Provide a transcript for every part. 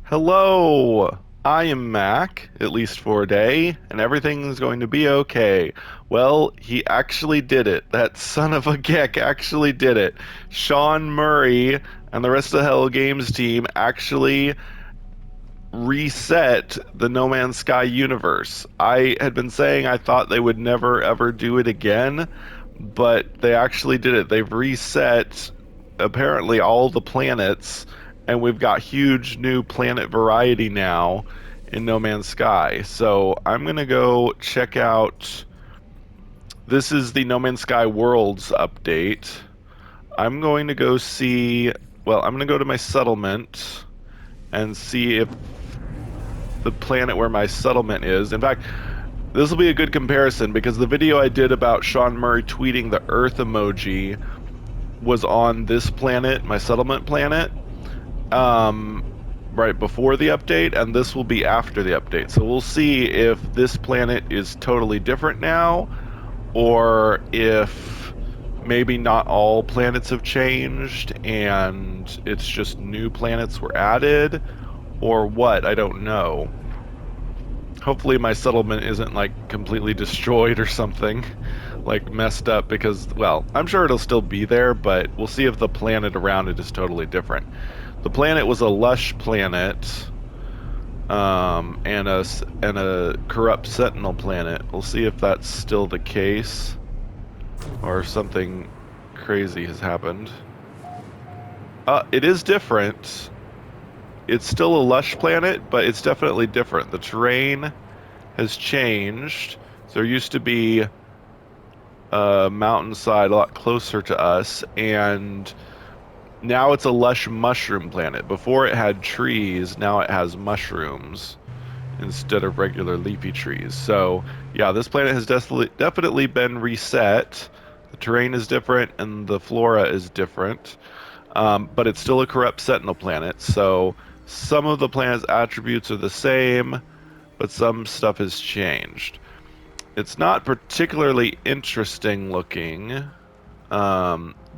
Hello, I am Mac, at least for a day, and everything's going to be okay. Well, he actually did it. That son of a geck actually did it. Sean Murray and the rest of the Hello Games team actually reset the No Man's Sky universe. I had been saying I thought they would never ever do it again, but they actually did it. They've reset apparently all the planets, and we've got huge new planet variety now in No Man's Sky. So I'm gonna go check out. This is the No Man's Sky Worlds update. I'm going to go see. Well, I'm going to go to my settlement and see if the planet where my settlement is. In fact, this will be a good comparison because the video I did about Sean Murray tweeting the Earth emoji was on this planet, my settlement planet, right before the update, and this will be after the update. So we'll see if this planet is totally different now, or if maybe not all planets have changed and it's just new planets were added, or what, I don't know. Hopefully my settlement isn't like completely destroyed or something, like messed up, because, well, I'm sure it'll still be there, but we'll see if the planet around it is totally different. The planet was a lush planet, and a corrupt sentinel planet. We'll see if that's still the case, or if something crazy has happened. It is different. It's still a lush planet, but it's definitely different. The terrain has changed. So there used to be a mountainside a lot closer to us, and now it's a lush mushroom planet. Before it had trees, now it has mushrooms instead of regular leafy trees. So yeah, this planet has definitely been reset. The terrain is different and the flora is different, but it's still a corrupt sentinel planet. So some of the planet's attributes are the same, but some stuff has changed. It's not particularly interesting looking.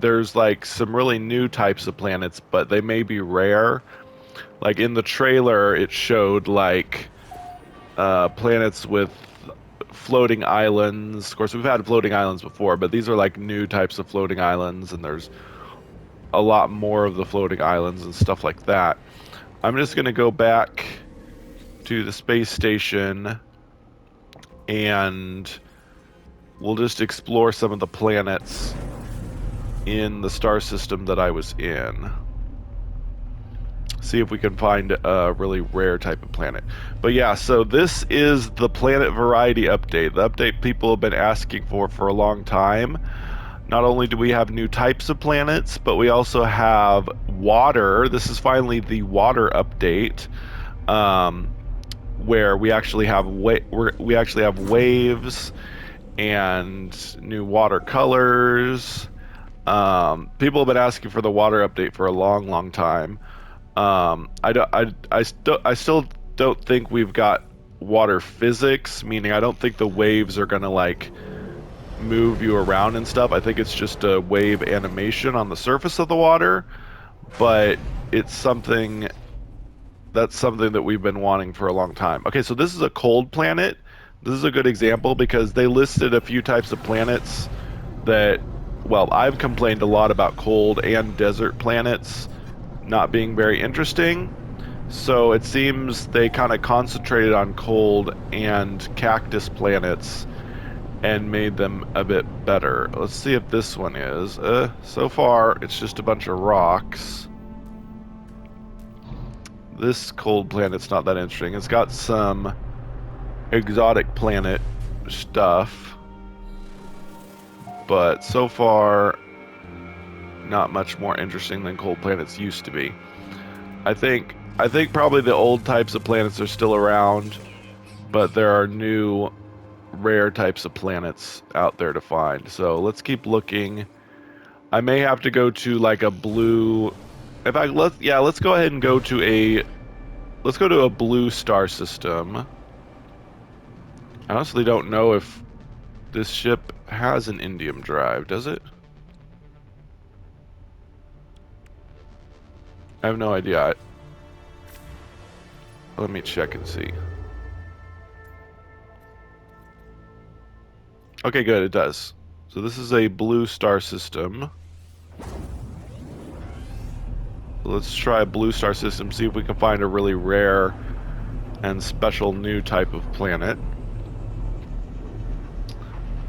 There's like some really new types of planets, but they may be rare. Like in the trailer, it showed like planets with floating islands. Of course, we've had floating islands before, but these are like new types of floating islands, and there's a lot more of the floating islands and stuff like that. I'm just going to go back to the space station and we'll just explore some of the planets in the star system that I was in. See if we can find a really rare type of planet. But yeah, so this is the planet variety update. The update people have been asking for a long time. Not only do we have new types of planets, but we also have water. This is finally the water update, where we actually have waves and new water colors. People have been asking for the water update for a long time. I still don't think we've got water physics, meaning I don't think the waves are gonna like move you around and stuff. I think it's just a wave animation on the surface of the water, but it's something that we've been wanting for a long time. Okay, so this is a cold planet. This is a good example because they listed a few types of planets that, well, I've complained a lot about cold and desert planets not being very interesting. So it seems they kind of concentrated on cold and cactus planets and made them a bit better. Let's see if this one is. So far, it's just a bunch of rocks. This cold planet's not that interesting. It's got some exotic planet stuff, but so far, not much more interesting than cold planets used to be. I think probably the old types of planets are still around, but there are new rare types of planets out there to find. So let's keep looking. I may have to go to like a blue. In fact, let's go ahead and go to a blue star system. I honestly don't know if this ship has an indium drive, does it? I have no idea. Let me check and see. Okay, good, it does. So this is a blue star system. Let's try a blue star system, see if we can find a really rare and special new type of planet.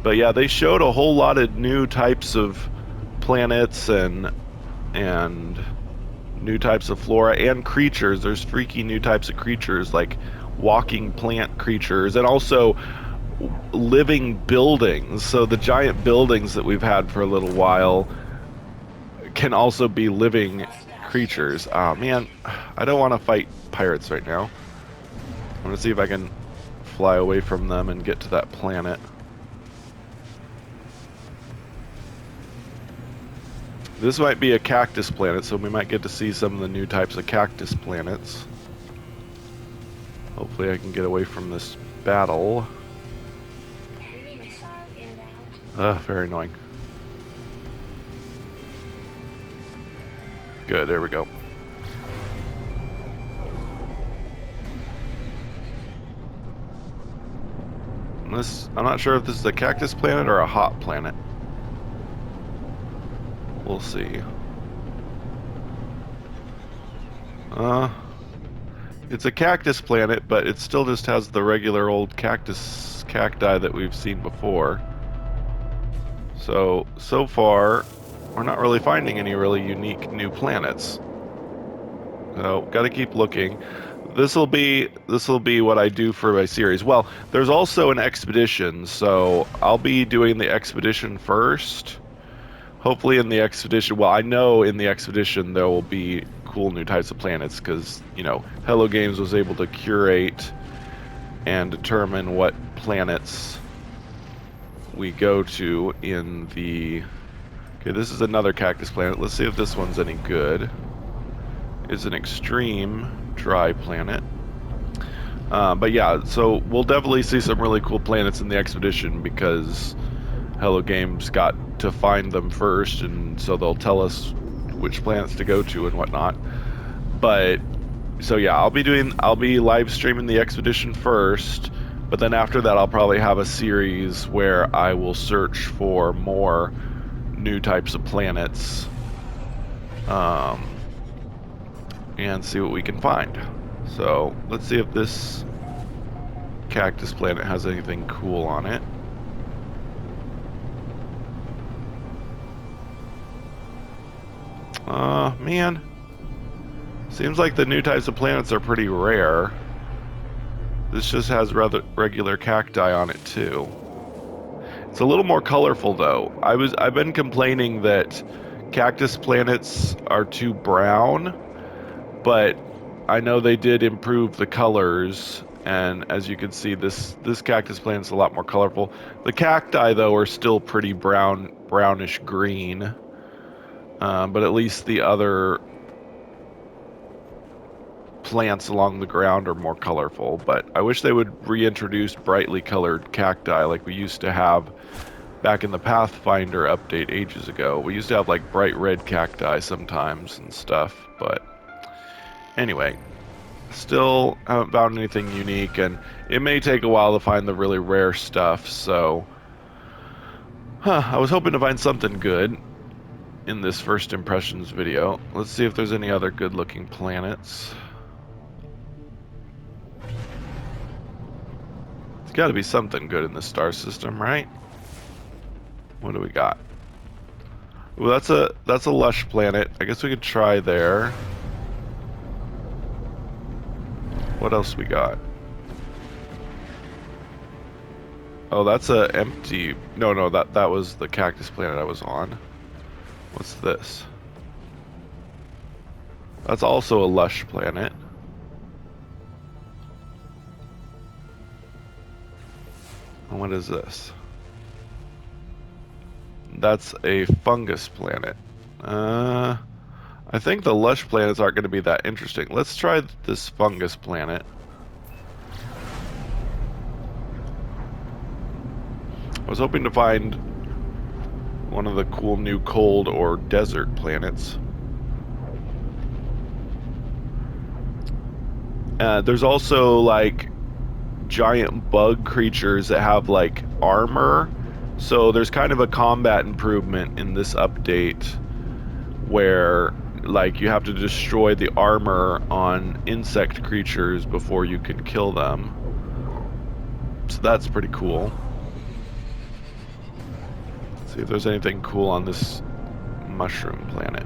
But yeah, they showed a whole lot of new types of planets and new types of flora and creatures. There's freaky new types of creatures like walking plant creatures and also living buildings. So the giant buildings that we've had for a little while can also be living creatures. Oh man, I don't want to fight pirates right now. I'm gonna see if I can fly away from them and get to that planet. This might be a cactus planet, so we might get to see some of the new types of cactus planets. Hopefully I can get away from this battle. Very annoying. Good, there we go. I'm not sure if this is a cactus planet or a hot planet. We'll see. It's a cactus planet, but it still just has the regular old cacti that we've seen before. So far, we're not really finding any really unique new planets. So, gotta keep looking. This'll be what I do for my series. Well, there's also an expedition, so I'll be doing the expedition first. Hopefully in the expedition, well, I know in the expedition there will be cool new types of planets because, you know, Hello Games was able to curate and determine what planets we go to in the... Okay, this is another cactus planet. Let's see if this one's any good. It's an extreme dry planet. But yeah, so we'll definitely see some really cool planets in the expedition because Hello Games got to find them first, and so they'll tell us which planets to go to and whatnot. But so yeah, I'll be live streaming the expedition first, but then after that I'll probably have a series where I will search for more new types of planets and see what we can find. So let's see if this cactus planet has anything cool on it. Man. Seems like the new types of planets are pretty rare. This just has rather regular cacti on it too. It's a little more colorful though. I've been complaining that cactus planets are too brown, but I know they did improve the colors, and as you can see, this cactus planet's a lot more colorful. The cacti though are still pretty brownish green. But at least the other plants along the ground are more colorful. But I wish they would reintroduce brightly colored cacti like we used to have back in the Pathfinder update ages ago. We used to have like bright red cacti sometimes and stuff. But anyway, still haven't found anything unique, and it may take a while to find the really rare stuff. So I was hoping to find something good in this first impressions video. Let's see if there's any other good looking planets. There's got to be something good in this star system, right? What do we got? Well, that's a lush planet. I guess we could try there. What else we got? Oh, that's a empty... No, that was the cactus planet I was on. What's this? That's also a lush planet. And what is this? That's a fungus planet. I think the lush planets aren't going to be that interesting. Let's try this fungus planet. I was hoping to find one of the cool new cold or desert planets. There's also like giant bug creatures that have like armor. So there's kind of a combat improvement in this update where like you have to destroy the armor on insect creatures before you can kill them. So that's pretty cool. Let's see if there's anything cool on this mushroom planet.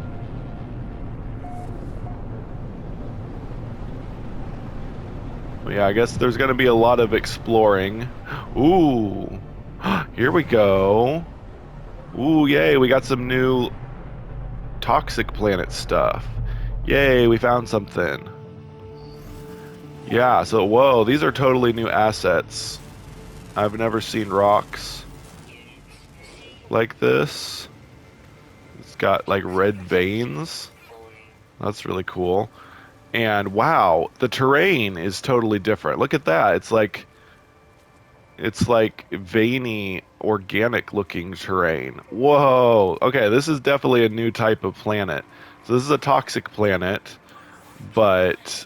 Well, yeah, I guess there's going to be a lot of exploring. Ooh, here we go. Ooh, yay, we got some new toxic planet stuff. Yay, we found something. Yeah, so whoa, these are totally new assets. I've never seen rocks like this. It's got like red veins. That's really cool. And wow, the terrain is totally different. Look at that. It's like veiny, organic looking terrain. Whoa. Okay, this is definitely a new type of planet. So this is a toxic planet, but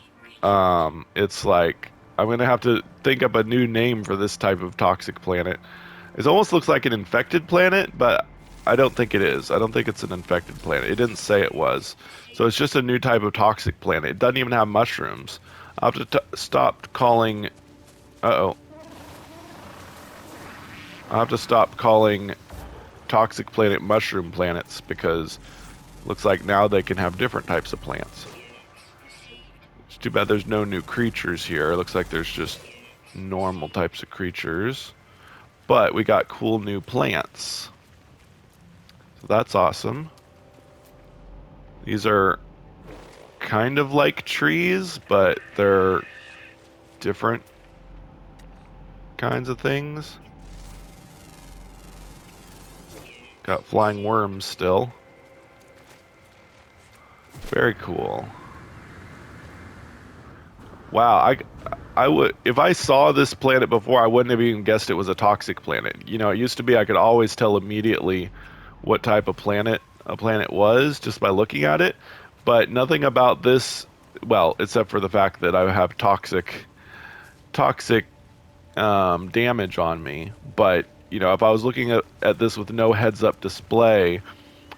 it's like I'm gonna have to think up a new name for this type of toxic planet. It almost looks like an infected planet, but I don't think it is. I don't think it's an infected planet. It didn't say it was. So it's just a new type of toxic planet. It doesn't even have mushrooms. I'll have to stop calling... Uh-oh. I'll have to stop calling toxic planet mushroom planets because looks like now they can have different types of plants. It's too bad there's no new creatures here. It looks like there's just normal types of creatures. But we got cool new plants. So that's awesome. These are kind of like trees, but they're different kinds of things. Got flying worms still. Very cool. Wow, I would, if I saw this planet before, I wouldn't have even guessed it was a toxic planet. You know, it used to be I could always tell immediately what type of planet a planet was just by looking at it, but nothing about this, well, except for the fact that I have toxic damage on me. But you know, if I was looking at this with no heads-up display,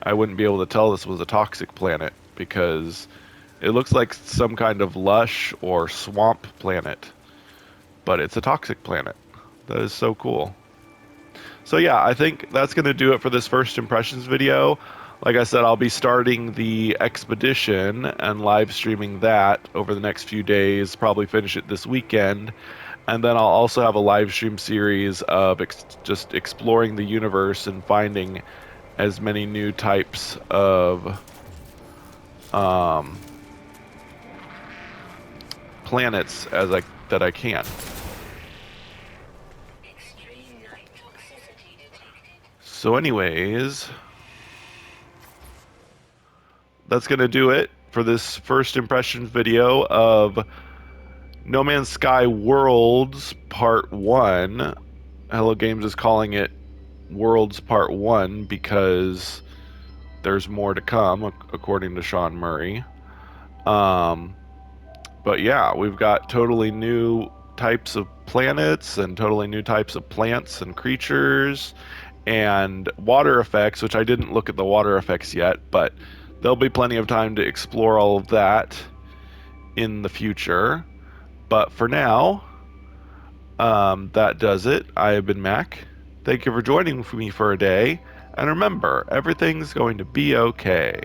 I wouldn't be able to tell this was a toxic planet because it looks like some kind of lush or swamp planet, but it's a toxic planet. That is so cool. So yeah, I think that's going to do it for this first impressions video. Like I said, I'll be starting the expedition and live streaming that over the next few days, probably finish it this weekend. And then I'll also have a live stream series of just exploring the universe and finding as many new types of planets as I can. So anyways, that's going to do it for this first impressions video of No Man's Sky Worlds Part 1. Hello Games is calling it Worlds Part 1 because there's more to come, according to Sean Murray. But yeah, we've got totally new types of planets and totally new types of plants and creatures and water effects, which I didn't look at the water effects yet, but there'll be plenty of time to explore all of that in the future. But for now, that does it. I have been Mac. Thank you for joining me for a day. And remember, everything's going to be okay.